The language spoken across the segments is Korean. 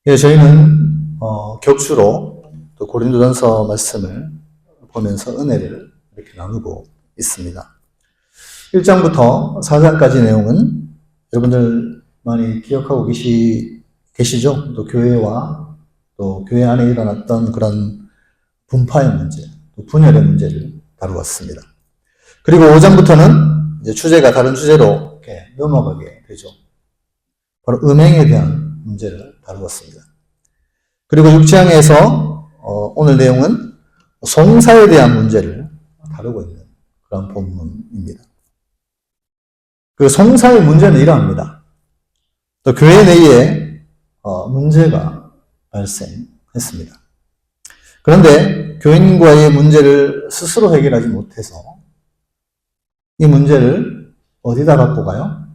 예, 저희는 격주로 또 고린도전서 말씀을 보면서 은혜를 이렇게 나누고 있습니다. 1장부터 4장까지 내용은 여러분들 많이 기억하고 계시죠? 또 교회와 또 교회 안에 일어났던 그런 분파의 문제, 또 분열의 문제를 다루었습니다. 그리고 5장부터는 이제 주제가 다른 주제로 이렇게 넘어가게 되죠. 바로 음행에 대한 문제를 다루었습니다. 그리고 6장에서 오늘 내용은 송사에 대한 문제를 다루고 있는 그런 본문입니다. 그 송사의 문제는 이러합니다. 또 교회 내에 문제가 발생했습니다. 그런데 교인과의 문제를 스스로 해결하지 못해서 이 문제를 어디다 갖고 가요?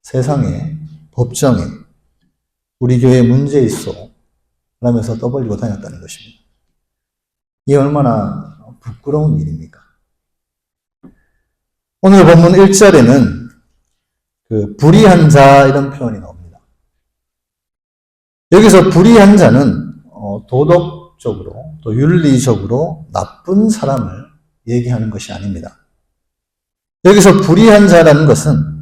세상의 법정에 우리 교회에 문제 있어 라면서 떠벌리고 다녔다는 것입니다. 이게 얼마나 부끄러운 일입니까? 오늘 본문 1절에는 그 불의한 자 이런 표현이 나옵니다. 여기서 불의한 자는 도덕적으로 또 윤리적으로 나쁜 사람을 얘기하는 것이 아닙니다. 여기서 불의한 자라는 것은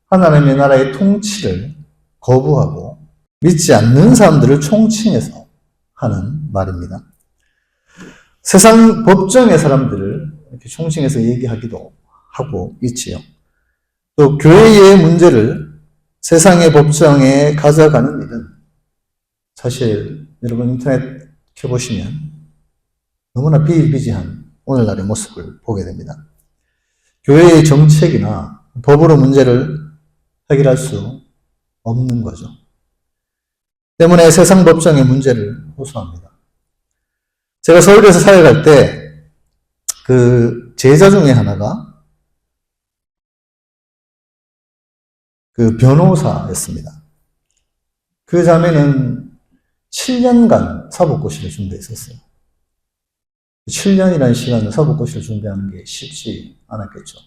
하나님의 나라의 통치를 거부하고 믿지 않는 사람들을 총칭해서 하는 말입니다. 세상 법정의 사람들을 이렇게 총칭해서 얘기하기도 하고 있지요. 또 교회의 문제를 세상의 법정에 가져가는 일은 사실 여러분 인터넷 켜보시면 너무나 비일비재한 오늘날의 모습을 보게 됩니다. 교회의 정책이나 법으로 문제를 해결할 수 없는 거죠. 때문에 세상 법정의 문제를 호소합니다. 제가 서울에서 사역할 때 그 제자 중에 하나가 그 변호사였습니다. 그 자매는 7년간 사법고시를 준비했었어요. 7년이라는 시간을 사법고시를 준비하는 게 쉽지 않았겠죠.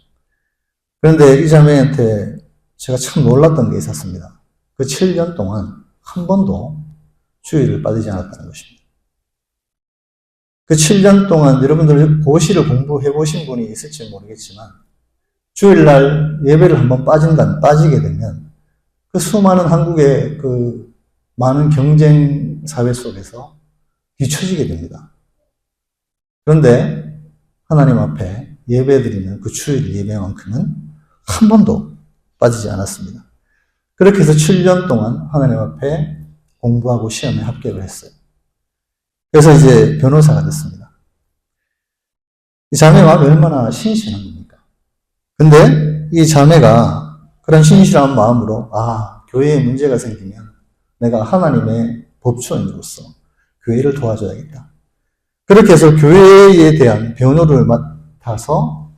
그런데 이 자매한테 제가 참 놀랐던 게 있었습니다. 그 7년 동안 한 번도 주일을 빠지지 않았다는 것입니다. 그 7년 동안 여러분들 고시를 공부해 보신 분이 있을지 모르겠지만 주일날 예배를 한번 빠지게 되면 그 수많은 한국의 그 많은 경쟁 사회 속에서 뒤처지게 됩니다. 그런데 하나님 앞에 예배드리는 그 주일 예배만큼은 한 번도 빠지지 않았습니다. 그렇게 해서 7년 동안 하나님 앞에 공부하고 시험에 합격을 했어요. 그래서 이제 변호사가 됐습니다. 이 자매가 얼마나 신실한 겁니까? 근데 이 자매가 그런 신실한 마음으로 교회에 문제가 생기면 내가 하나님의 법조인으로서 교회를 도와줘야겠다. 그렇게 해서 교회에 대한 변호를 맡아서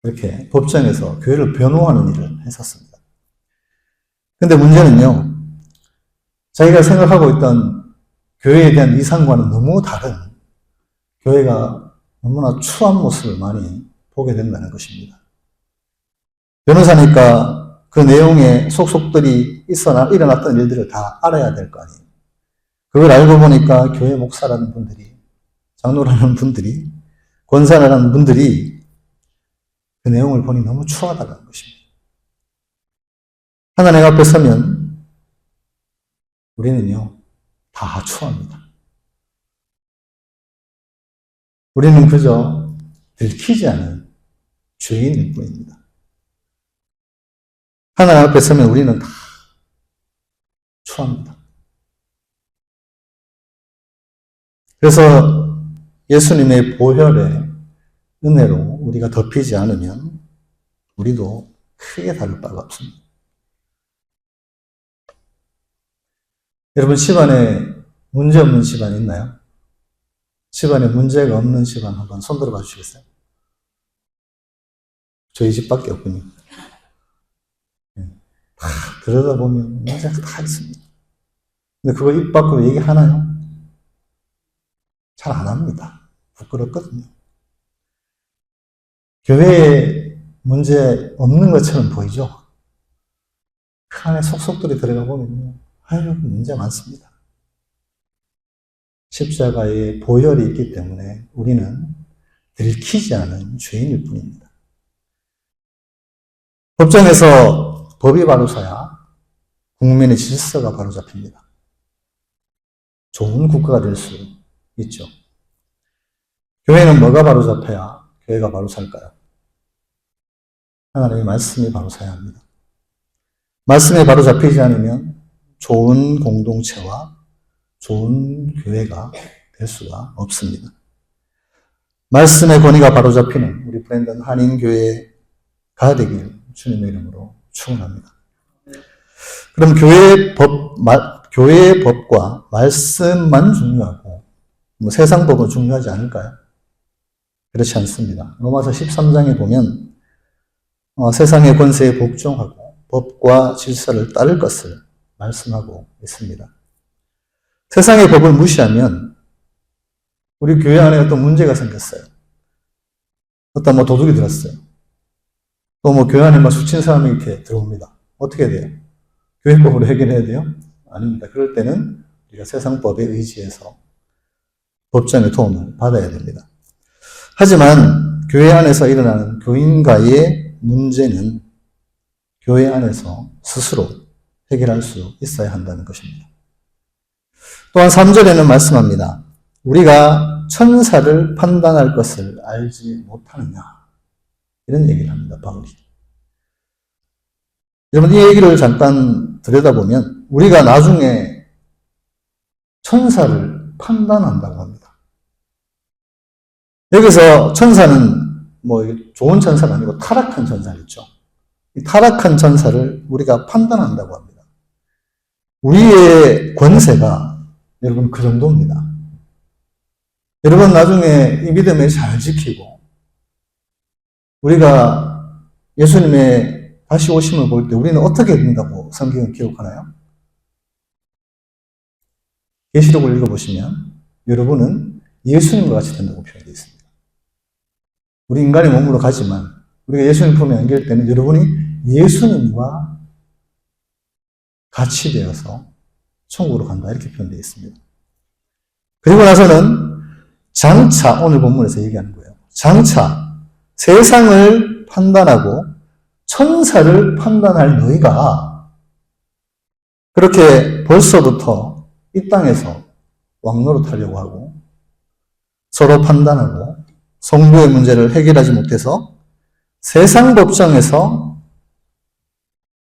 이렇게 법정에서 교회를 변호하는 일을 했었습니다. 근데 문제는요, 자기가 생각하고 있던 교회에 대한 이상과는 너무 다른 교회가 너무나 추한 모습을 많이 보게 된다는 것입니다. 변호사니까 그 내용에 속속들이 일어났던 일들을 다 알아야 될 거 아니에요. 그걸 알고 보니까 교회 목사라는 분들이, 장로라는 분들이, 권사라는 분들이 그 내용을 보니 너무 추하다는 것입니다. 하나님 앞에 서면 우리는요, 다 추합니다. 우리는 그저 들키지 않은 죄인일 뿐입니다. 하나님 앞에 서면 우리는 다 추합니다. 그래서 예수님의 보혈의 은혜로 우리가 덮이지 않으면 우리도 크게 다를 바가 없습니다. 여러분 집안에 문제 없는 집안 있나요? 집안에 문제가 없는 집안 한번 손 들어봐 주시겠어요? 저희 집밖에 없군요. 다 들여다보면 문제가 다 있습니다. 근데 그거 입 밖으로 얘기하나요? 잘 안 합니다. 부끄럽거든요. 교회에 문제 없는 것처럼 보이죠? 그 안에 속속들이 들어가 보면요. 아유, 문제 많습니다. 십자가에 보혈이 있기 때문에 우리는 들키지 않은 죄인일 뿐입니다. 법정에서 법이 바로 서야 국민의 질서가 바로 잡힙니다. 좋은 국가가 될 수 있죠. 교회는 뭐가 바로 잡혀야 교회가 바로 살까요? 하나님의 말씀이 바로 서야 합니다. 말씀에 바로 잡히지 않으면 좋은 공동체와 좋은 교회가 될 수가 없습니다. 말씀의 권위가 바로 잡히는 우리 브랜든 한인교회가 되길 주님의 이름으로 축원합니다. 그럼 교회의 법과 말씀만 중요하고 세상 법은 중요하지 않을까요? 그렇지 않습니다. 로마서 13장에 보면 세상의 권세에 복종하고 법과 질서를 따를 것을 말씀하고 있습니다. 세상의 법을 무시하면 우리 교회 안에 어떤 문제가 생겼어요. 어떤 도둑이 들었어요. 또 교회 안에 수친 사람이 이렇게 들어옵니다. 어떻게 돼요? 교회법으로 해결해야 돼요? 아닙니다. 그럴 때는 우리가 세상법에 의지해서 법정의 도움을 받아야 됩니다. 하지만 교회 안에서 일어나는 교인과의 문제는 교회 안에서 스스로 해결할 수 있어야 한다는 것입니다. 또한 3절에는 말씀합니다. 우리가 천사를 판단할 것을 알지 못하느냐. 이런 얘기를 합니다, 바울이. 여러분, 이 얘기를 잠깐 들여다보면 우리가 나중에 천사를 판단한다고 합니다. 여기서 천사는 좋은 천사가 아니고 타락한 천사겠죠. 이 타락한 천사를 우리가 판단한다고 합니다. 우리의 권세가 여러분 그 정도입니다. 여러분 나중에 이 믿음을 잘 지키고 우리가 예수님의 다시 오심을 볼 때 우리는 어떻게 된다고 성경은 기록하나요? 계시록을 읽어보시면 여러분은 예수님과 같이 된다고 표현되어 있습니다. 우리 인간의 몸으로 가지만 우리가 예수님 품에 안길 때는 여러분이 예수님과 같이 되어서 천국으로 간다 이렇게 표현되어 있습니다. 그리고 나서는 장차 오늘 본문에서 얘기하는 거예요. 장차 세상을 판단하고 천사를 판단할 너희가 그렇게 벌써부터 이 땅에서 왕노릇하려고 하고 서로 판단하고 성도의 문제를 해결하지 못해서 세상 법정에서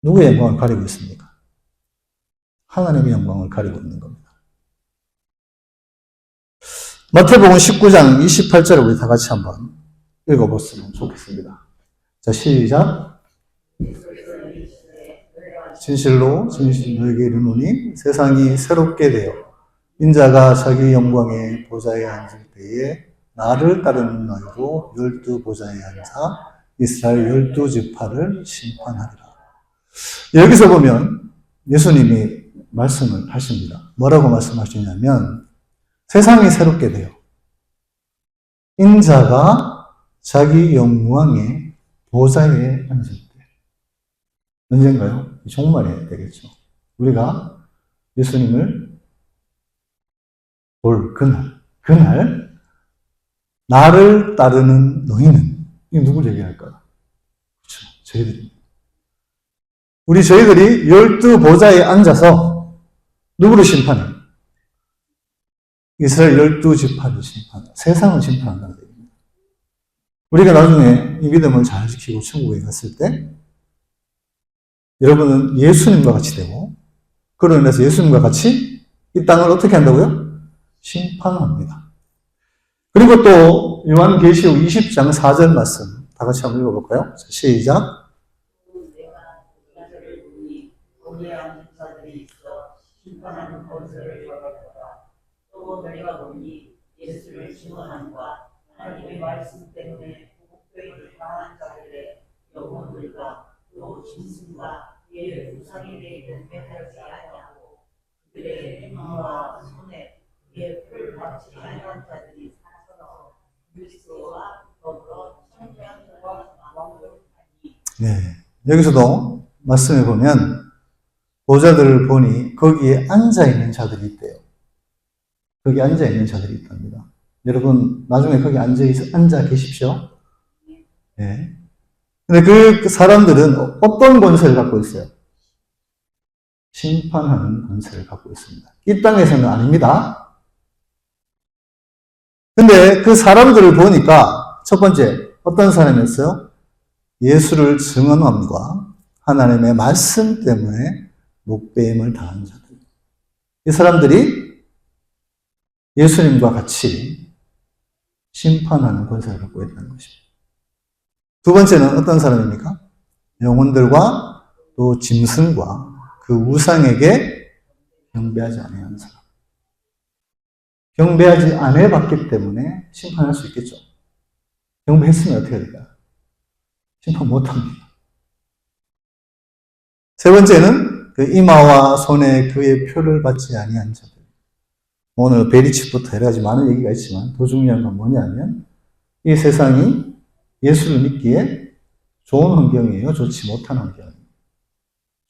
누구의 영광을 가리고 있습니까? 하나님의 영광을 가리고 있는 겁니다. 마태복음 19장 28절을 우리 다 같이 한번 읽어봤으면 좋겠습니다. 자, 시작. 진실로 너에게 이르노니 세상이 새롭게 되어 인자가 자기 영광의 보좌에 앉을 때에 나를 따르는 너희로 12보좌에 앉아 이스라엘 12지파를 심판하리라. 여기서 보면 예수님이 말씀을 하십니다. 뭐라고 말씀하시냐면 세상이 새롭게 되어 인자가 자기 영광의 보좌에 앉을 때 언젠가요? 종말에 되겠죠. 우리가 예수님을 볼 그날 나를 따르는 너희는 이 누굴 얘기할까요? 그렇죠. 저희들입니다. 저희들이 12보좌에 앉아서 누구를 심판해요? 이스라엘 12지파를 심판해요. 세상을 심판한다는 얘기입니다. 우리가 나중에 이 믿음을 잘 지키고 천국에 갔을 때 여러분은 예수님과 같이 되고 그로 인해서 예수님과 같이 이 땅을 어떻게 한다고요? 심판합니다. 그리고 또 요한계시록 20장 4절 말씀 다 같이 한번 읽어볼까요? 자, 시작. 또 내가 보니 예수를 증언함과 하나님의 말씀 때문에 복되이 당한 자들의 영혼들과 또 짐승과 이의 우상에 대해 매달지 아니하고 그들의 눈과 손에 이의 풀 받지 아니한 자들이 살아서 그리스도와 더불어 청량과 왕을 하니. 네, 여기서도 말씀해 보면 보좌들을 보니 거기에 앉아있는 자들이 있대요. 거기 앉아있는 자들이 있답니다. 여러분, 나중에 거기 앉아 계십시오. 예. 근데 그 사람들은 어떤 권세를 갖고 있어요? 심판하는 권세를 갖고 있습니다. 이 땅에서는 아닙니다. 근데 그 사람들을 보니까 첫 번째, 어떤 사람이었어요? 예수를 증언함과 하나님의 말씀 때문에 목배임을 당한 자들. 이 사람들이 예수님과 같이 심판하는 권세를 갖고 있다는 것입니다. 두 번째는 어떤 사람입니까? 영혼들과 또 짐승과 그 우상에게 경배하지 아니하는 사람. 경배하지 않아 봤기 때문에 심판할 수 있겠죠. 경배했으면 어떻게 될까요? 심판 못합니다. 세 번째는 그 이마와 손에 그의 표를 받지 아니한 자들. 오늘 베리치부터 여러 가지 많은 얘기가 있지만 더 중요한 건 뭐냐면 이 세상이 예수를 믿기에 좋은 환경이에요? 좋지 못한 환경이에요?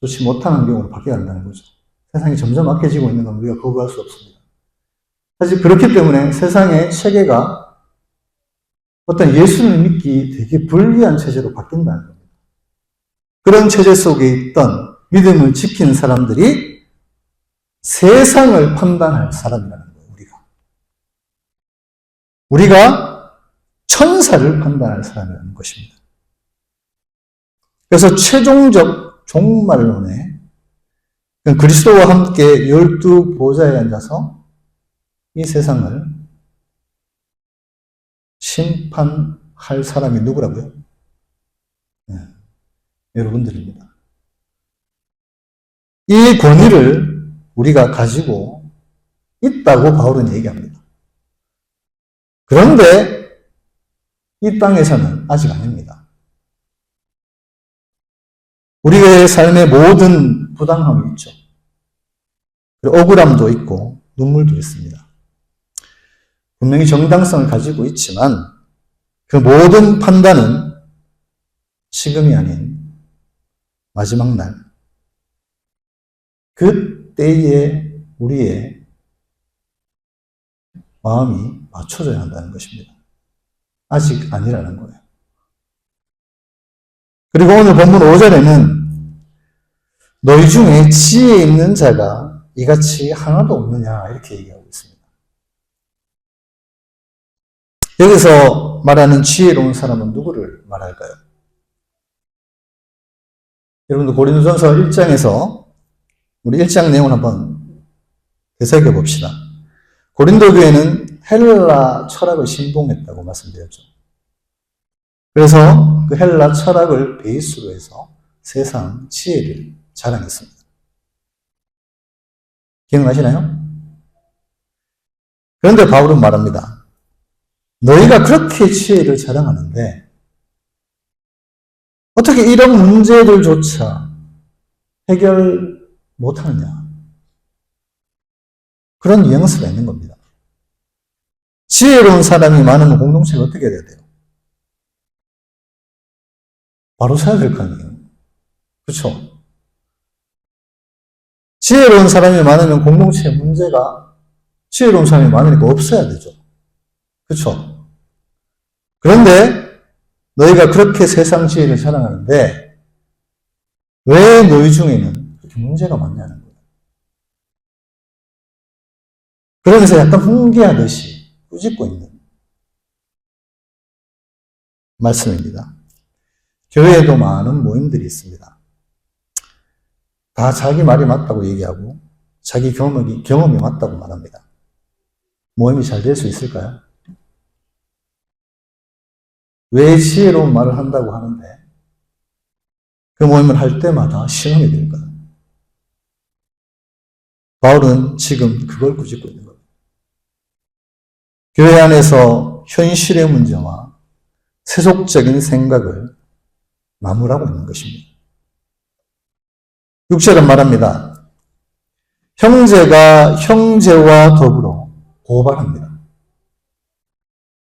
좋지 못한 환경으로 바뀌어야 한다는 거죠. 세상이 점점 악해지고 있는 건 우리가 거부할 수 없습니다. 사실 그렇기 때문에 세상의 체계가 어떤 예수를 믿기 되게 불리한 체제로 바뀐다는 겁니다. 그런 체제 속에 있던 믿음을 지킨 사람들이 세상을 판단할 사람이라는 거예요, 우리가 천사를 판단할 사람이라는 것입니다. 그래서 최종적 종말론에 그리스도와 함께 12보좌에 앉아서 이 세상을 심판할 사람이 누구라고요? 네, 여러분들입니다. 이 권위를 우리가 가지고 있다고 바울은 얘기합니다. 그런데 이 땅에서는 아직 아닙니다. 우리의 삶의 모든 부당함이 있죠. 억울함도 있고 눈물도 있습니다. 분명히 정당성을 가지고 있지만 그 모든 판단은 지금이 아닌 마지막 날 그때에 우리의 마음이 맞춰져야 한다는 것입니다. 아직 아니라는 거예요. 그리고 오늘 본문 5절에는 너희 중에 지혜 있는 자가 이같이 하나도 없느냐 이렇게 얘기하고 있습니다. 여기서 말하는 지혜로운 사람은 누구를 말할까요? 여러분들 고린도전서 1장에서 우리 1장 내용을 한번 되새겨 봅시다. 고린도 교회는 헬라 철학을 신봉했다고 말씀드렸죠. 그래서 그 헬라 철학을 베이스로 해서 세상 지혜를 자랑했습니다. 기억나시나요? 그런데 바울은 말합니다. 너희가 그렇게 지혜를 자랑하는데 어떻게 이런 문제들조차 해결 못하느냐. 그런 뉘앙스가 있는 겁니다. 지혜로운 사람이 많으면 공동체가 어떻게 해야 돼요? 바로 서야 될 거 아니에요. 그렇죠? 지혜로운 사람이 많으면 공동체의 문제가 지혜로운 사람이 많으니까 없어야 되죠. 그렇죠? 그런데 너희가 그렇게 세상 지혜를 자랑하는데 왜 너희 중에는 그렇게 문제가 많냐는 거예요. 그러면서 약간 훈계하듯이 꾸짖고 있는 말씀입니다. 교회에도 많은 모임들이 있습니다. 다 자기 말이 맞다고 얘기하고 자기 경험이 맞다고 말합니다. 모임이 잘 될 수 있을까요? 왜 지혜로운 말을 한다고 하는데 그 모임을 할 때마다 시험이 될까요? 바울은 지금 그걸 꾸짖고 있는 겁니다. 교회 안에서 현실의 문제와 세속적인 생각을 나무라고 있는 것입니다. 6절은 말합니다. 형제가 형제와 더불어 고발합니다.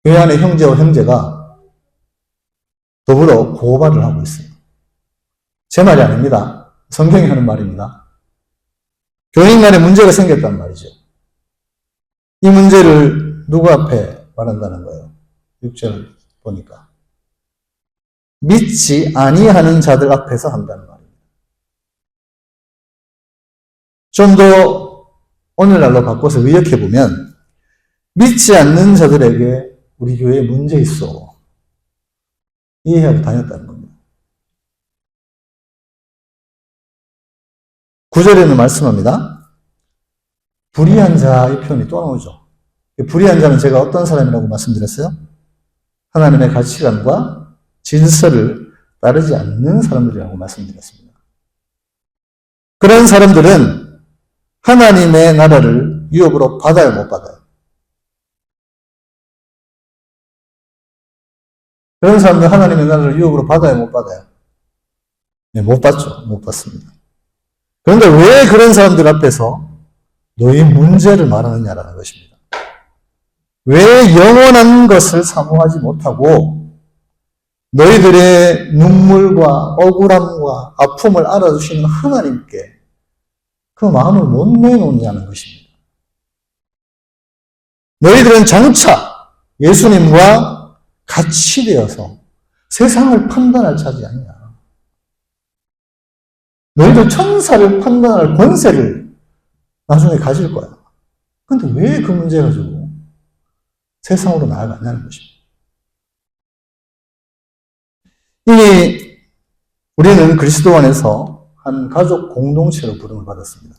교회 안에 형제와 형제가 더불어 고발을 하고 있어요. 제 말이 아닙니다. 성경이 하는 말입니다. 교인 간에 문제가 생겼단 말이죠. 이 문제를 누구 앞에 말한다는 거예요? 6절 보니까. 믿지 아니하는 자들 앞에서 한다는 말입니다. 좀 더 오늘날로 바꿔서 의역해보면 믿지 않는 자들에게 우리 교회에 문제 있어. 이해하고 다녔다는 겁니다. 9절에는 말씀합니다. 불의한 자의 표현이 또 나오죠. 불의한 자는 제가 어떤 사람이라고 말씀드렸어요? 하나님의 가치관과 질서를 따르지 않는 사람들이라고 말씀드렸습니다. 그런 사람들은 하나님의 나라를 유업으로 받아요, 못 받아요? 그런 사람들 하나님의 나라를 유업으로 받아요, 못 받아요? 네, 못 받죠. 못 받습니다. 그런데 왜 그런 사람들 앞에서 너희 문제를 말하느냐라는 것입니다. 왜 영원한 것을 사모하지 못하고 너희들의 눈물과 억울함과 아픔을 알아주시는 하나님께 그 마음을 못 내놓느냐는 것입니다. 너희들은 장차 예수님과 같이 되어서 세상을 판단할 자지 아니냐. 너희들 천사를 판단할 권세를 나중에 가질 거야. 근데 왜 그 문제 가지고 세상으로 나아가냐는 것입니다. 이미 우리는 그리스도 안에서 한 가족 공동체로 부름을 받았습니다.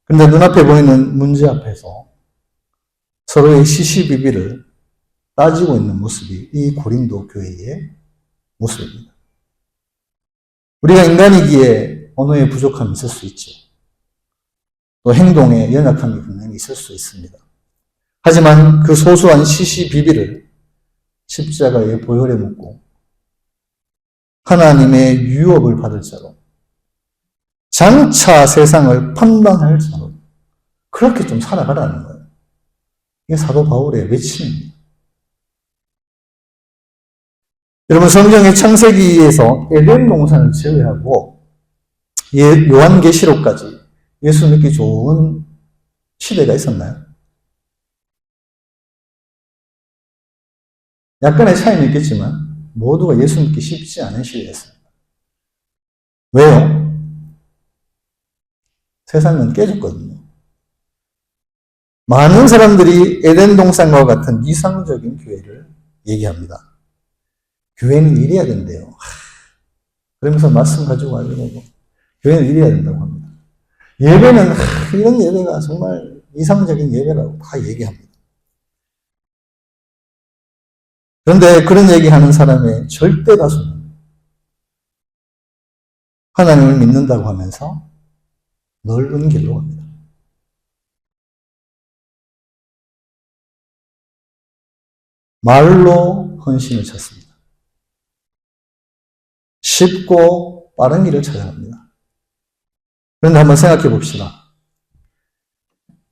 그런데 눈앞에 보이는 문제 앞에서 서로의 시시비비를 따지고 있는 모습이 이 고린도 교회의 모습입니다. 우리가 인간이기에 언어의 부족함이 있을 수 있죠. 또 행동에 연약함이 분명히 있을 수 있습니다. 하지만 그 소소한 시시비비를 십자가의 보혈에 묻고 하나님의 유업을 받을 자로 장차 세상을 판단할 자로 그렇게 좀 살아가라는 거예요. 이게 사도 바울의 외침입니다. 여러분 성경의 창세기에서 에덴 동산을 제외하고 요한계시록까지 예수 믿기 좋은 시대가 있었나요? 약간의 차이는 있겠지만 모두가 예수 믿기 쉽지 않은 시대였습니다. 왜요? 세상은 깨졌거든요. 많은 사람들이 에덴 동산과 같은 이상적인 교회를 얘기합니다. 교회는 이래야 된대요. 그러면서 말씀 가지고 와가지고 교회는 이래야 된다고 합니다. 예배는 이런 예배가 정말 이상적인 예배라고 다 얘기합니다. 그런데 그런 얘기하는 사람의 절대 다수는 하나님을 믿는다고 하면서 넓은 길로 갑니다. 말로 헌신을 찾습니다. 쉽고 빠른 길을 찾아갑니다. 그런데 한번 생각해 봅시다.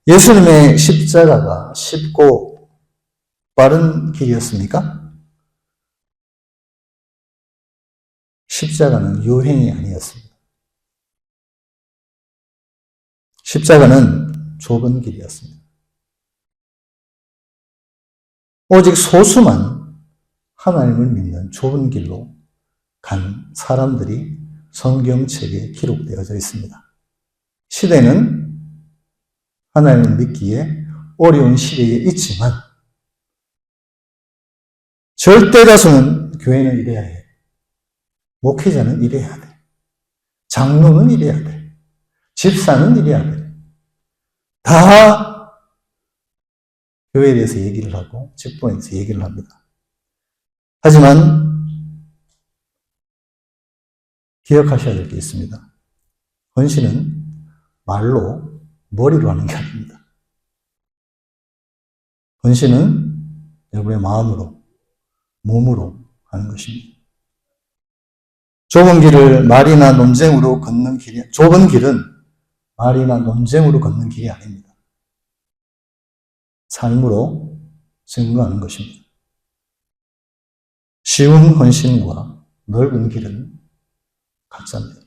예수님의 십자가가 쉽고 빠른 길이었습니까? 십자가는 요행이 아니었습니다. 십자가는 좁은 길이었습니다. 오직 소수만 하나님을 믿는 좁은 길로 간 사람들이 성경책에 기록되어져 있습니다. 시대는 하나님을 믿기에 어려운 시대에 있지만 절대 다수는 교회는 이래야 해. 목회자는 이래야 돼. 장로는 이래야 돼. 집사는 이래야 돼. 다 교회에 대해서 얘기를 하고 직분에 대해서 얘기를 합니다. 하지만 기억하셔야 될 게 있습니다. 헌신은 말로, 머리로 하는 게 아닙니다. 헌신은 여러분의 마음으로, 몸으로 하는 것입니다. 좁은 길은 말이나 논쟁으로 걷는 길이 아닙니다. 삶으로 증거하는 것입니다. 쉬운 헌신과 넓은 길은 가짜입니다.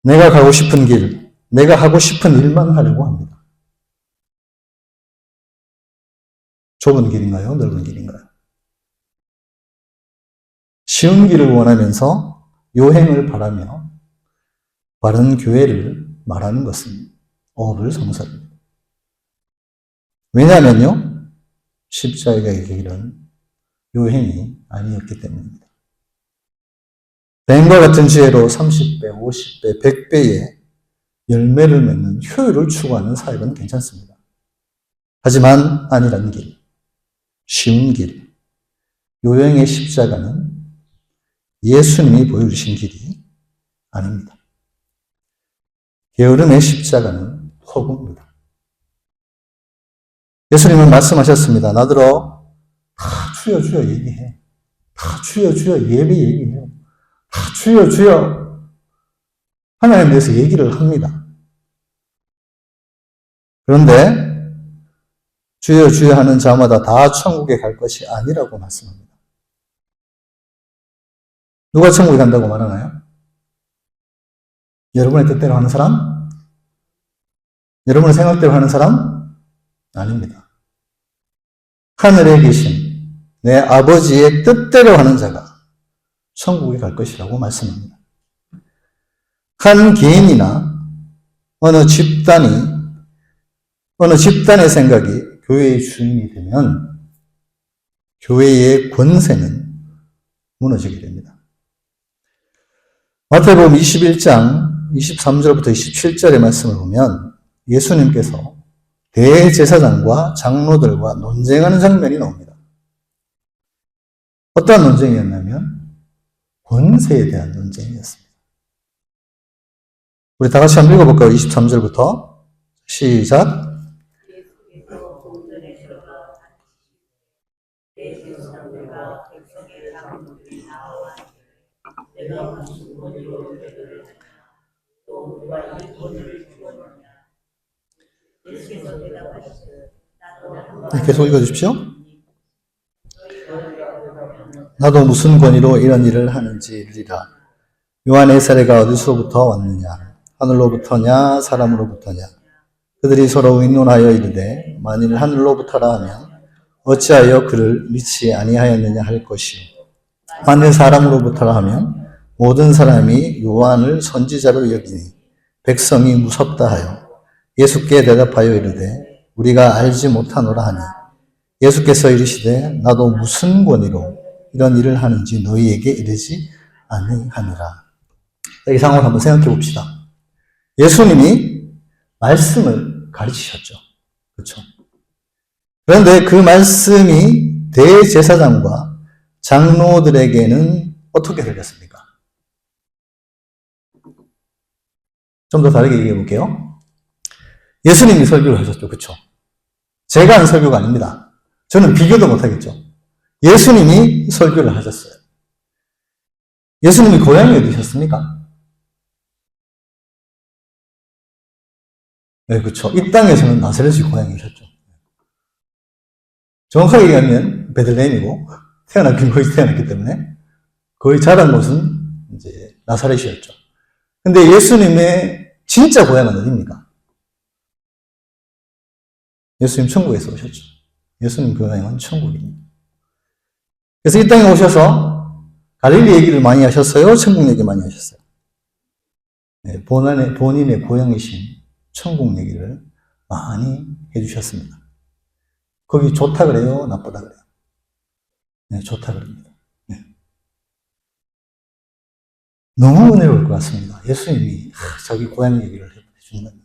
내가 가고 싶은 길, 내가 하고 싶은 일만 하려고 합니다. 좁은 길인가요? 넓은 길인가요? 쉬운 길을 원하면서 요행을 바라며 바른 교회를 말하는 것은 어업을 성사합니다. 왜냐하면요, 십자가의 길은 요행이 아니었기 때문입니다. 뱀과 같은 지혜로 30배, 50배, 100배의 열매를 맺는 효율을 추구하는 사역은 괜찮습니다. 하지만 아니란 길, 쉬운 길, 요행의 십자가는 예수님이 보여주신 길이 아닙니다. 게으름의 십자가는 허구입니다. 예수님은 말씀하셨습니다. 나더러 다 주여 주여 얘기해. 다 주여 주여 예배 얘기해요. 다 주여 주여 하나님에 대해서 얘기를 합니다. 그런데 주여 주여 하는 자마다 다 천국에 갈 것이 아니라고 말씀합니다. 누가 천국에 간다고 말하나요? 여러분의 뜻대로 하는 사람? 여러분의 생각대로 하는 사람? 아닙니다. 하늘에 계신 내 아버지의 뜻대로 하는 자가 천국에 갈 것이라고 말씀합니다. 한 개인이나 어느 집단의 생각이 교회의 주인이 되면 교회의 권세는 무너지게 됩니다. 마태복음 21장 23절부터 27절의 말씀을 보면 예수님께서 대제사장과 장로들과 논쟁하는 장면이 나옵니다. 어떠한 논쟁이었냐면 권세에 대한 논쟁이었습니다. 우리 다 같이 한번 읽어볼까요? 23절부터 시작. 예수께서 본전에 들어가 대제사장들과 백성의 장로들이 나와 내가 무슨 권위로 너희를 하냐 또 누가 이 권위를 주었느냐. 예수께서 대답하시되 나도 계속 읽어주십시오. 나도 무슨 권위로 이런 일을 하는지리라. 요한의 세례가 어디서부터 왔느냐? 하늘로부터냐 사람으로부터냐? 그들이 서로 의논하여 이르되 만일 하늘로부터라 하면 어찌하여 그를 믿지 아니하였느냐 할 것이요 만일 사람으로부터라 하면 모든 사람이 요한을 선지자로 여기니 백성이 무섭다 하여 예수께 대답하여 이르되 우리가 알지 못하노라 하니 예수께서 이르시되 나도 무슨 권위로 이런 일을 하는지 너희에게 이르지 아니하니라. 이 상황을 한번 생각해 봅시다. 예수님이 말씀을 가르치셨죠. 그렇죠? 그런데 그 말씀이 대제사장과 장로들에게는 어떻게 들렸습니까? 좀 더 다르게 얘기해 볼게요. 예수님이 설교를 하셨죠. 그렇죠? 제가 한 설교가 아닙니다. 저는 비교도 못하겠죠. 예수님이 설교를 하셨어요. 예수님이 고향이 어디셨습니까? 네, 그렇죠. 이 땅에서는 나사렛이 고향이셨죠. 정확하게 얘기하면 베들레헴이고 태어났긴 거기서 태어났기 때문에 거의 자란 곳은 이제 나사렛이었죠. 근데 예수님의 진짜 고향은 어디입니까? 예수님 천국에서 오셨죠. 예수님 고향은 천국입니다. 그래서 이 땅에 오셔서 갈릴리 얘기를 많이 하셨어요? 천국 얘기 많이 하셨어요? 네, 본인의 고향이신 천국 얘기를 많이 해주셨습니다. 거기 좋다 그래요? 나쁘다 그래요? 네, 좋다 그럽니다. 네. 너무 은혜로울 것 같습니다. 예수님이 자기 고향 얘기를 해준다면.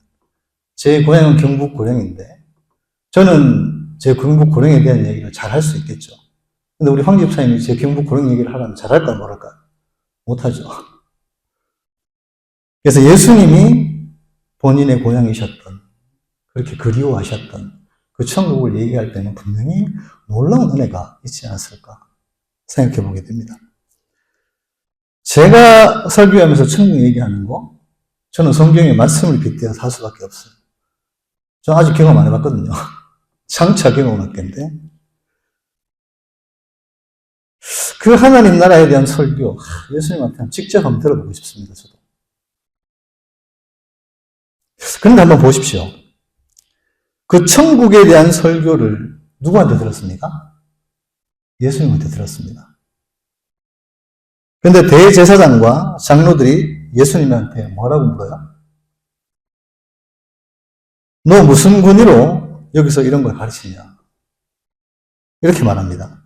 제 고향은 경북 고령인데 저는 제 경북 고령에 대한 얘기를 잘 할 수 있겠죠. 근데 우리 황 집사님이 제 경북 고령 얘기를 하라면 잘할까 모를까? 못하죠. 그래서 예수님이 본인의 고향이셨던, 그렇게 그리워하셨던 그 천국을 얘기할 때는 분명히 놀라운 은혜가 있지 않았을까 생각해 보게 됩니다. 제가 설교하면서 천국 얘기하는 거, 저는 성경의 말씀을 빗대어서 할 수밖에 없어요. 저 아직 경험 안 해봤거든요. 장차 경험할 텐데. 그 하나님 나라에 대한 설교, 예수님한테 직접 한번 들어보고 싶습니다, 저도. 그런데 한번 보십시오. 그 천국에 대한 설교를 누구한테 들었습니까? 예수님한테 들었습니다. 그런데 대제사장과 장로들이 예수님한테 뭐라고 물어요? 너 무슨 권위로 여기서 이런 걸 가르치냐? 이렇게 말합니다.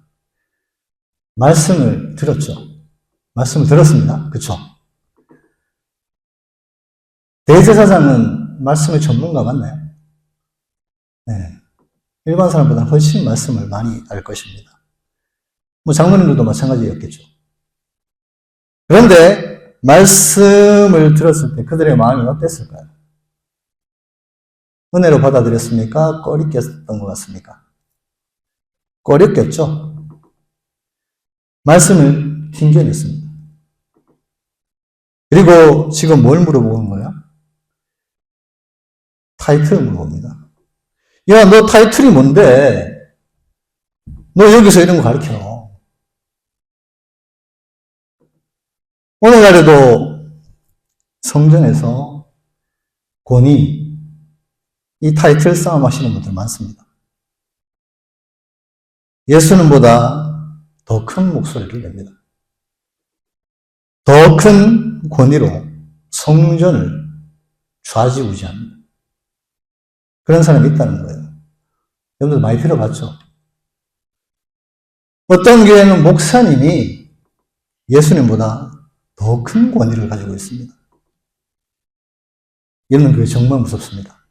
말씀을 들었죠. 말씀을 들었습니다. 그렇죠? 대제사장은 말씀의 전문가 맞나요? 네. 일반 사람보다 훨씬 말씀을 많이 알 것입니다. 뭐 장로님들도 마찬가지였겠죠. 그런데 말씀을 들었을 때 그들의 마음이 어땠을까요? 은혜로 받아들였습니까? 꺼리꼈던 것 같습니까? 꺼렸겠죠. 말씀을 튕겨냈습니다. 그리고 지금 뭘 물어보는 거예요? 타이틀을 물어봅니다. 야, 너 타이틀이 뭔데? 너 여기서 이런 거 가르쳐. 오늘날에도 성전에서 권위, 이 타이틀 싸움 하시는 분들 많습니다. 예수님보다 더 큰 목소리를 냅니다. 더 큰 권위로 성전을 좌지우지합니다. 그런 사람이 있다는 거예요. 여러분들 많이 들어봤죠? 어떤 교회는 목사님이 예수님보다 더 큰 권위를 가지고 있습니다. 이런 교회 정말 무섭습니다.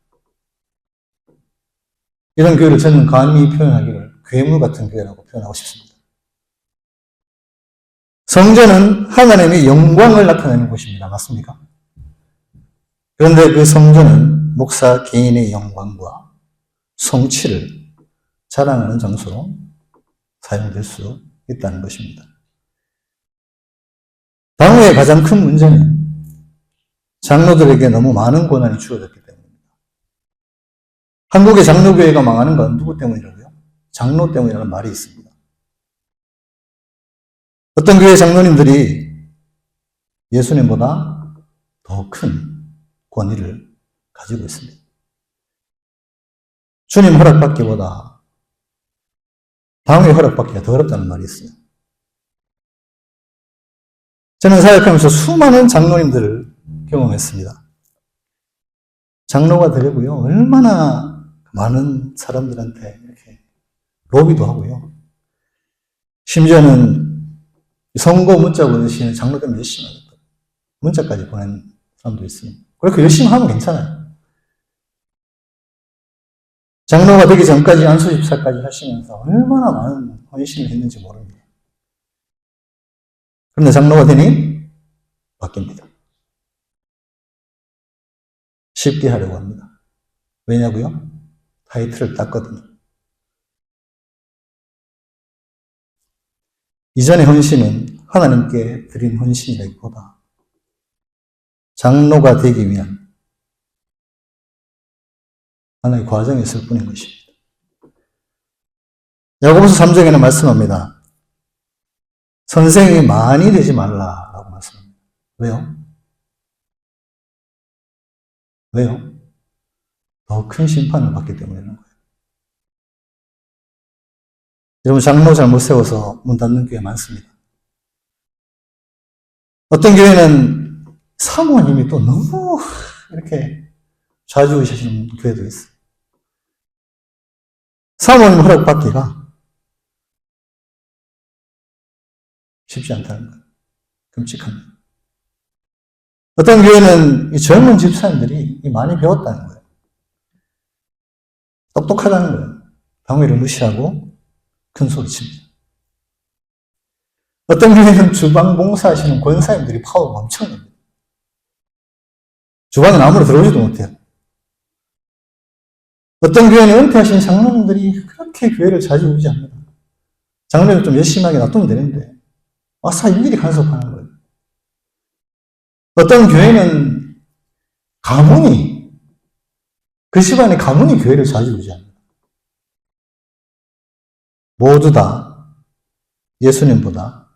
이런 교회를 저는 감히 표현하기를 괴물 같은 교회라고 표현하고 싶습니다. 성전은 하나님의 영광을 나타내는 곳입니다. 맞습니까? 그런데 그 성전은 목사 개인의 영광과 성취를 자랑하는 장소로 사용될 수 있다는 것입니다. 당후의 가장 큰 문제는 장로들에게 너무 많은 권한이 주어졌기 때문입니다. 한국의 장로교회가 망하는 건 누구 때문이라고요? 장로 때문이라는 말이 있습니다. 어떤 교회 장로님들이 예수님보다 더 큰 권위를 가지고 있습니다. 주님 허락받기보다 당의 허락받기가 더 어렵다는 말이 있어요. 저는 사역하면서 수많은 장로님들을 경험했습니다. 장로가 되려고요, 얼마나 많은 사람들한테 이렇게 로비도 하고요. 심지어는 선거 문자 보내시는 장로들 열심히 하겠다. 문자까지 보낸 사람도 있습니다. 그렇게 열심히 하면 괜찮아요. 장로가 되기 전까지 안수집사까지 하시면서 얼마나 많은 헌신을 했는지 모릅니다. 그런데 장로가 되니 바뀝니다. 쉽게 하려고 합니다. 왜냐고요? 타이틀을 땄거든요. 이전의 헌신은 하나님께 드린 헌신이라기보다 장로가 되기 위한 하나의 과정이었을 뿐인 것입니다. 야고보서 3장에는 말씀합니다. 선생이 많이 되지 말라라고 말씀합니다. 왜요? 왜요? 더 큰 심판을 받기 때문이라는 거예요. 여러분, 장로 잘못 세워서 문 닫는 교회 많습니다. 어떤 교회는 사모님이 또 너무 이렇게 좌지우지하시는 교회도 있어요. 사모님 허락받기가 쉽지 않다는 거예요. 끔찍합니다. 어떤 교회는 이 젊은 집사님들이 많이 배웠다는 거예요. 똑똑하다는 거예요. 당회를 무시하고 큰 소리 칩니다. 어떤 교회는 주방 봉사하시는 권사님들이 파워가 엄청납니다. 주방에 아무로 들어오지도 못해요. 어떤 교회는 은퇴하신 장로님들이 그렇게 교회를 좌지우지합니다. 장로님을 좀 열심히 하게 놔두면 되는데 와서 일일이 간섭하는 거예요. 어떤 교회는 가문이, 그 집안의 가문이 교회를 좌지우지합니다. 모두 다 예수님보다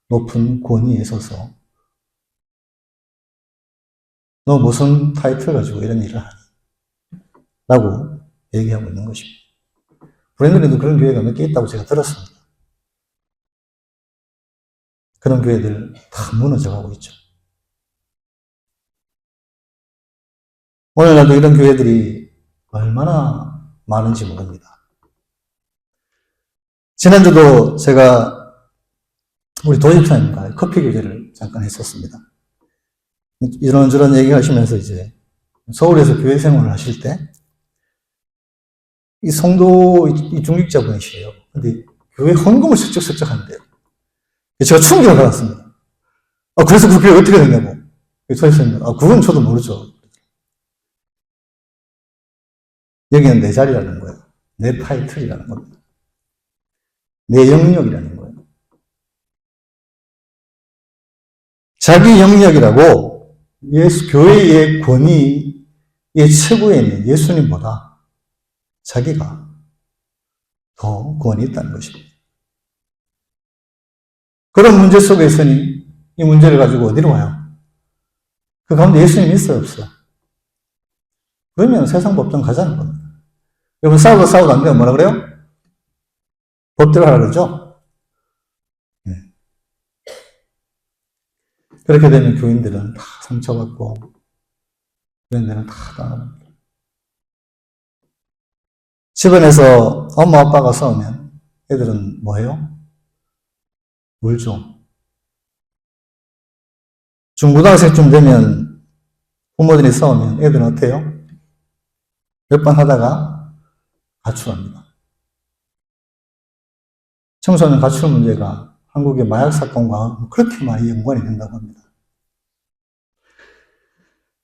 높은 권위에 서서 너 무슨 타이틀 가지고 이런 일을 하니? 라고 얘기하고 있는 것입니다. 브랜든에도 그런 교회가 몇 개 있다고 제가 들었습니다. 그런 교회들 다 무너져가고 있죠. 오늘날도 이런 교회들이 얼마나 많은지 모릅니다. 지난주도 제가 우리 도집사님과 커피 교제를 잠깐 했었습니다. 이런저런 얘기 하시면서 이제 서울에서 교회 생활을 하실 때 이 성도 이 중직자분이시에요. 근데 교회 헌금을 슬쩍슬쩍 하는데요. 제가 충격을 받았습니다. 그래서 그 교회 어떻게 됐냐고. 도집사님, 그건 저도 모르죠. 여기는 내 자리라는 거예요. 내 타이틀이라는 겁니다. 내 영역이라는 거예요. 자기 영역이라고 교회의 권위의 최고에 있는 예수님보다 자기가 더 권위 있다는 것입니다. 그런 문제 속에 있으니 이 문제를 가지고 어디로 와요? 그 가운데 예수님이 있어요, 없어요? 그러면 세상 법정 가자는 겁니다. 여러분 싸우도 안 되면 뭐라 그래요? 법대로 하라 그러죠? 네. 그렇게 되면 교인들은 다 상처받고 교인들은 다 당합니다. 집안에서 엄마 아빠가 싸우면 애들은 뭐해요? 울죠. 중고등학생쯤 되면 부모들이 싸우면 애들은 어때요? 몇 번 하다가 가출합니다. 청소년 가출 문제가 한국의 마약 사건과 그렇게 많이 연관이 된다고 합니다.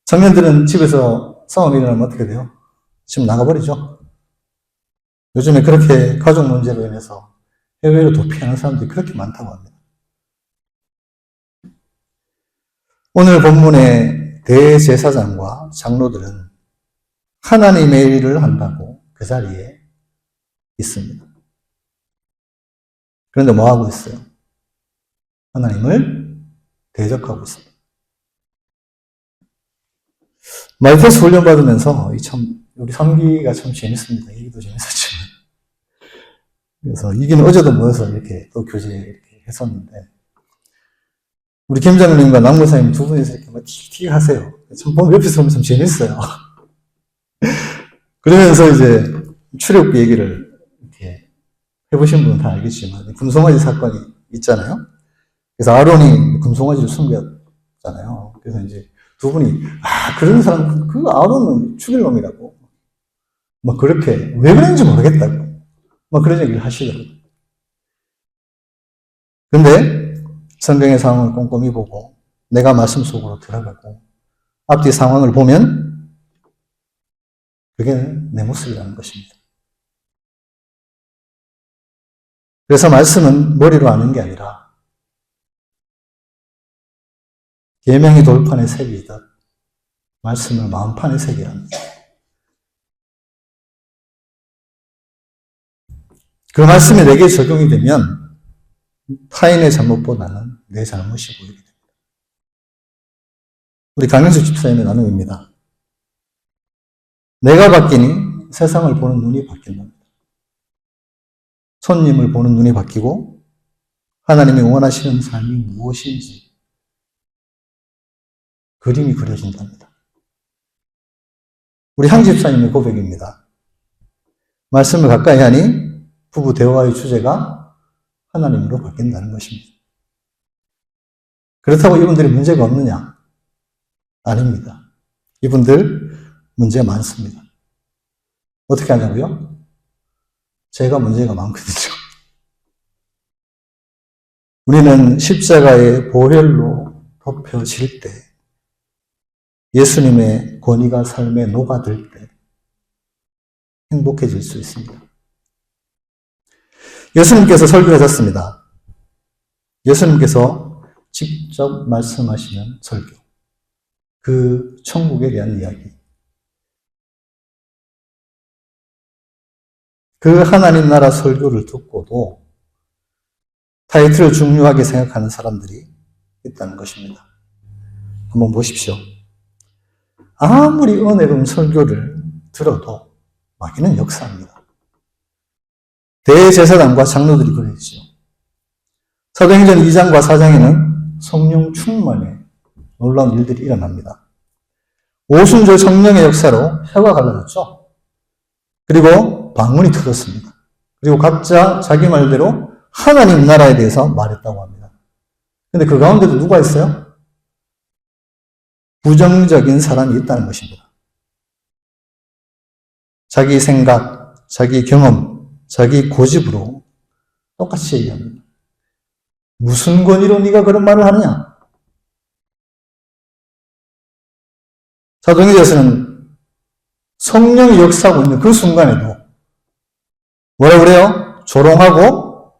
청년들은 집에서 싸움이 일어나면 어떻게 돼요? 지금 나가버리죠. 요즘에 그렇게 가족 문제로 인해서 해외로 도피하는 사람들이 그렇게 많다고 합니다. 오늘 본문의 대제사장과 장로들은 하나님의 일을 한다고 그 자리에 있습니다. 그런데 뭐 하고 있어요? 하나님을 대적하고 있습니다. 말테스 훈련 받으면서 우리 3기가 참 재밌습니다. 얘기도 재밌었지만. 그래서 이기는 어제도 모여서 이렇게 또 교제 이렇게 했었는데, 우리 김장님과 남무사님 두 분이서 이렇게 막 틱틱 하세요. 참 보면 옆에서 보면 참 재밌어요. 그러면서 이제 출애굽기 얘기를 이렇게 해보신 분은 다 알겠지만, 금송아지 사건이 있잖아요. 그래서 아론이 금송아지를 숨겼잖아요. 그래서 이제 두 분이, 그런 사람, 그 아론은 죽일 놈이라고. 막 그렇게, 왜 그런지 모르겠다고. 막 그런 얘기를 하시더라고요. 근데 성경의 상황을 꼼꼼히 보고 내가 말씀 속으로 들어가고 앞뒤 상황을 보면 그게 내 모습이라는 것입니다. 그래서 말씀은 머리로 아는 게 아니라 계명이 돌판에 새기듯 말씀을 마음판에 새기라는 거죠. 그 말씀이 내게 적용이 되면 타인의 잘못보다는 내 잘못이 보이게 됩니다. 우리 강영수 집사님의 나눔입니다. 내가 바뀌니 세상을 보는 눈이 바뀐답니다. 손님을 보는 눈이 바뀌고 하나님이 원하시는 삶이 무엇인지 그림이 그려진답니다. 우리 한 집사님의 고백입니다. 말씀을 가까이 하니 부부 대화의 주제가 하나님으로 바뀐다는 것입니다. 그렇다고 이분들이 문제가 없느냐? 아닙니다. 이분들 문제 많습니다. 어떻게 하냐고요? 제가 문제가 많거든요. 우리는 십자가의 보혈로 덮여질 때 예수님의 권위가 삶에 녹아들 때 행복해질 수 있습니다. 예수님께서 설교하셨습니다. 예수님께서 직접 말씀하시는 설교. 그 천국에 대한 이야기. 그 하나님 나라 설교를 듣고도 타이틀을 중요하게 생각하는 사람들이 있다는 것입니다. 한번 보십시오. 아무리 은혜로운 설교를 들어도 마귀는 역사합니다. 대제사장과 장로들이 그랬지요. 사도행전 2장과 4장에는 성령 충만의 놀라운 일들이 일어납니다. 오순절 성령의 역사로 혀가 갈라졌죠. 그리고 방문이 터졌습니다. 그리고 각자 자기 말대로 하나님 나라에 대해서 말했다고 합니다. 근데 그 가운데도 누가 있어요? 부정적인 사람이 있다는 것입니다. 자기 생각, 자기 경험, 자기 고집으로 똑같이 얘기합니다. 무슨 권위로 네가 그런 말을 하느냐? 사도행전에서는 성령이 역사하고 있는 그 순간에도 뭐라 그래요? 조롱하고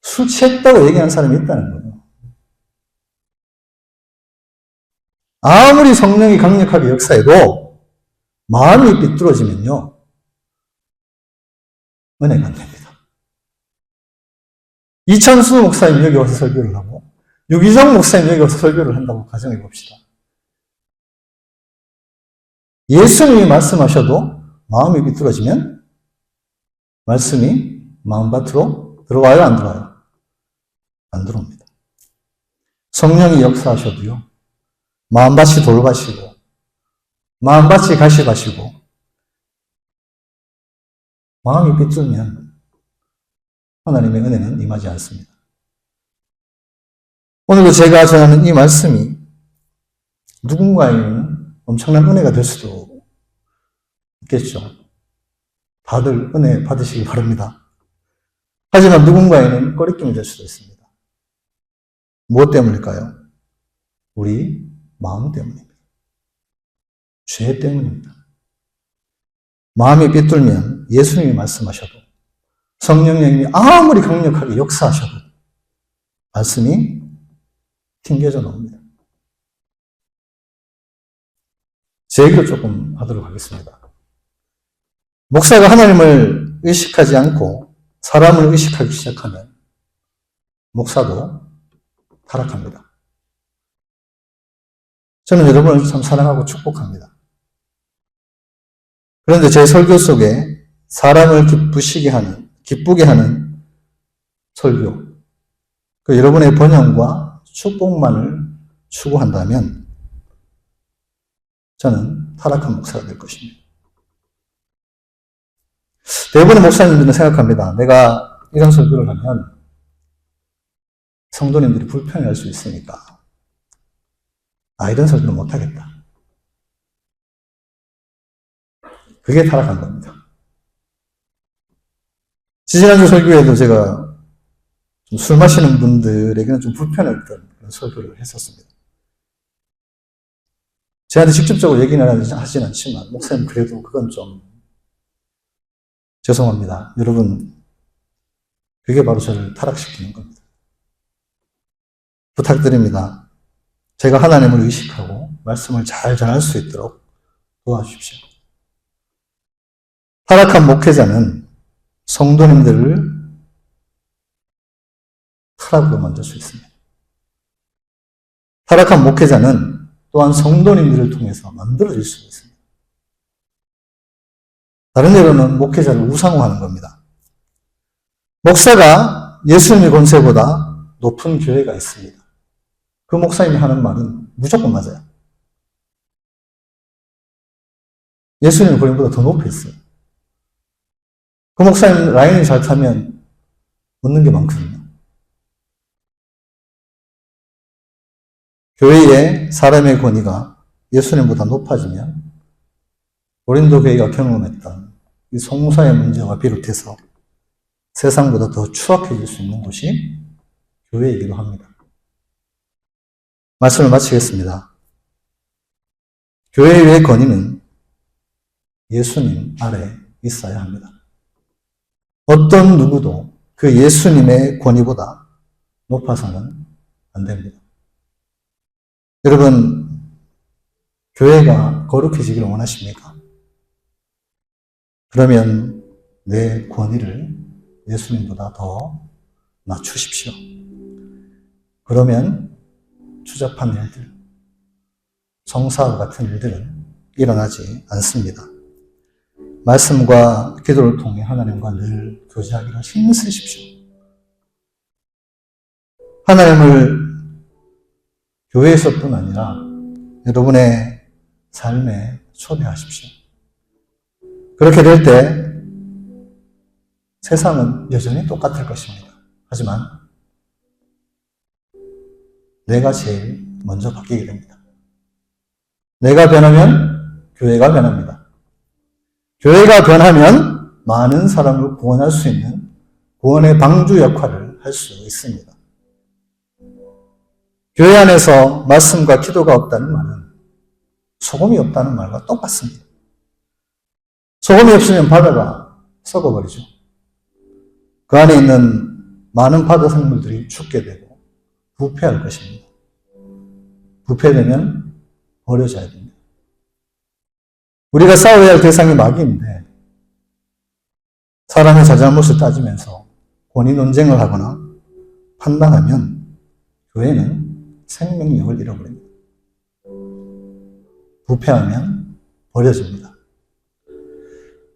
술 취했다고 얘기하는 사람이 있다는 거예요. 아무리 성령이 강력하게 역사해도 마음이 삐뚤어지면요, 은혜가 안 됩니다. 이찬수 목사님 여기 와서 설교를 하고 유기정 목사님 여기 와서 설교를 한다고 가정해 봅시다. 예수님이 말씀하셔도 마음이 삐뚤어지면 말씀이 마음밭으로 들어와요, 안 들어와요? 안 들어옵니다. 성령이 역사하셔도요, 마음밭이 돌밭이고 마음밭이 가시밭이고 마음이 삐뚤면 하나님의 은혜는 임하지 않습니다. 오늘도 제가 전하는 이 말씀이 누군가에는 엄청난 은혜가 될 수도 있겠죠. 다들 은혜 받으시기 바랍니다. 하지만 누군가에는 꺼리낌이 될 수도 있습니다. 무엇 때문일까요? 우리 마음 때문입니다. 죄 때문입니다. 마음이 삐뚤면 예수님이 말씀하셔도 성령님이 아무리 강력하게 역사하셔도 말씀이 튕겨져 나옵니다. 제 얘기를 조금 하도록 하겠습니다. 목사가 하나님을 의식하지 않고 사람을 의식하기 시작하면 목사도 타락합니다. 저는 여러분을 참 사랑하고 축복합니다. 그런데 제 설교 속에 사람을 기쁘게 하는 설교, 그 여러분의 번영과 축복만을 추구한다면 저는 타락한 목사가 될 것입니다. 대부분의 목사님들은 생각합니다. 내가 이런 설교를 하면 성도님들이 불편해할 수 있으니까 이런 설교는 못하겠다. 그게 타락한 겁니다. 지지난주 설교에도 제가 술 마시는 분들에게는 좀 불편했던 그런 설교를 했었습니다. 저한테 직접적으로 얘기는 하진 않지만 목사님 그래도 그건 좀 죄송합니다. 여러분, 그게 바로 저를 타락시키는 겁니다. 부탁드립니다. 제가 하나님을 의식하고 말씀을 잘 전할 수 있도록 도와주십시오. 타락한 목회자는 성도님들을 타락으로 만들 수 있습니다. 타락한 목회자는 또한 성도님들을 통해서 만들어질 수 있습니다. 다른 예로는 목회자를 우상화하는 겁니다. 목사가 예수님의 권세보다 높은 교회가 있습니다. 그 목사님이 하는 말은 무조건 맞아요. 예수님의 권위보다 더 높이 있어요. 그 목사님 라인이 잘 타면 얻는 게 많거든요. 교회의 사람의 권위가 예수님보다 높아지면 고린도 교회가 경험했던 이 송사의 문제와 비롯해서 세상보다 더 추악해질 수 있는 곳이 교회이기도 합니다. 말씀을 마치겠습니다. 교회의 권위는 예수님 아래 있어야 합니다. 어떤 누구도 그 예수님의 권위보다 높아서는 안 됩니다. 여러분, 교회가 거룩해지기를 원하십니까? 그러면 내 권위를 예수님보다 더 낮추십시오. 그러면 추잡한 일들, 성사와 같은 일들은 일어나지 않습니다. 말씀과 기도를 통해 하나님과 늘 교제하기를 힘쓰십시오. 하나님을 교회에서뿐 아니라 여러분의 삶에 초대하십시오. 그렇게 될 때 세상은 여전히 똑같을 것입니다. 하지만 내가 제일 먼저 바뀌게 됩니다. 내가 변하면 교회가 변합니다. 교회가 변하면 많은 사람을 구원할 수 있는 구원의 방주 역할을 할 수 있습니다. 교회 안에서 말씀과 기도가 없다는 말은 소금이 없다는 말과 똑같습니다. 소금이 없으면 바다가 썩어버리죠. 그 안에 있는 많은 바다 생물들이 죽게 되고 부패할 것입니다. 부패되면 버려져야 됩니다. 우리가 싸워야 할 대상이 마귀인데 사람의 잘잘못을 따지면서 권위 논쟁을 하거나 판단하면 교회는 생명력을 잃어버립니다. 부패하면 버려집니다.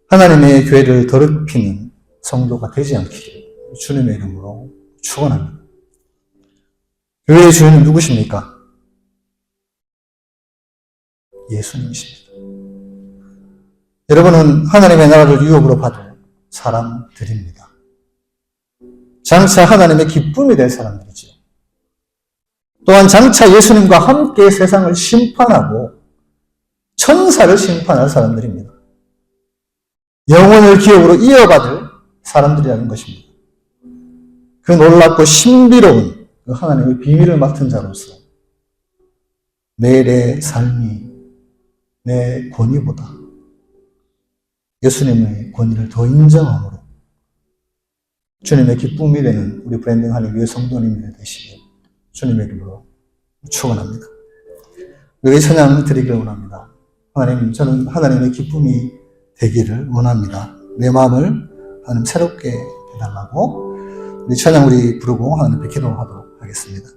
하나님의 교회를 더럽히는 성도가 되지 않기를 주님의 이름으로 축원합니다. 교회의 주인은 누구십니까? 예수님이십니다. 여러분은 하나님의 나라를 유업으로 받을 사람들입니다. 장차 하나님의 기쁨이 될 사람들이지요. 또한 장차 예수님과 함께 세상을 심판하고 천사를 심판할 사람들입니다. 영혼을 기업으로 이어받을 사람들이라는 것입니다. 그 놀랍고 신비로운 그 하나님의 비밀을 맡은 자로서 매일의 삶이 내 권위보다 예수님의 권위를 더 인정함으로 주님의 기쁨이 되는 우리 브랜딩 하나님 위의 성도님이 되시길 주님의 이름으로 축원합니다. 우리 찬양 드리기를 원합니다. 하나님, 저는 하나님의 기쁨이 되기를 원합니다. 내 마음을 하나님 새롭게 해달라고 우리 찬양 우리 부르고 하나님 앞에 기도하도록 하겠습니다.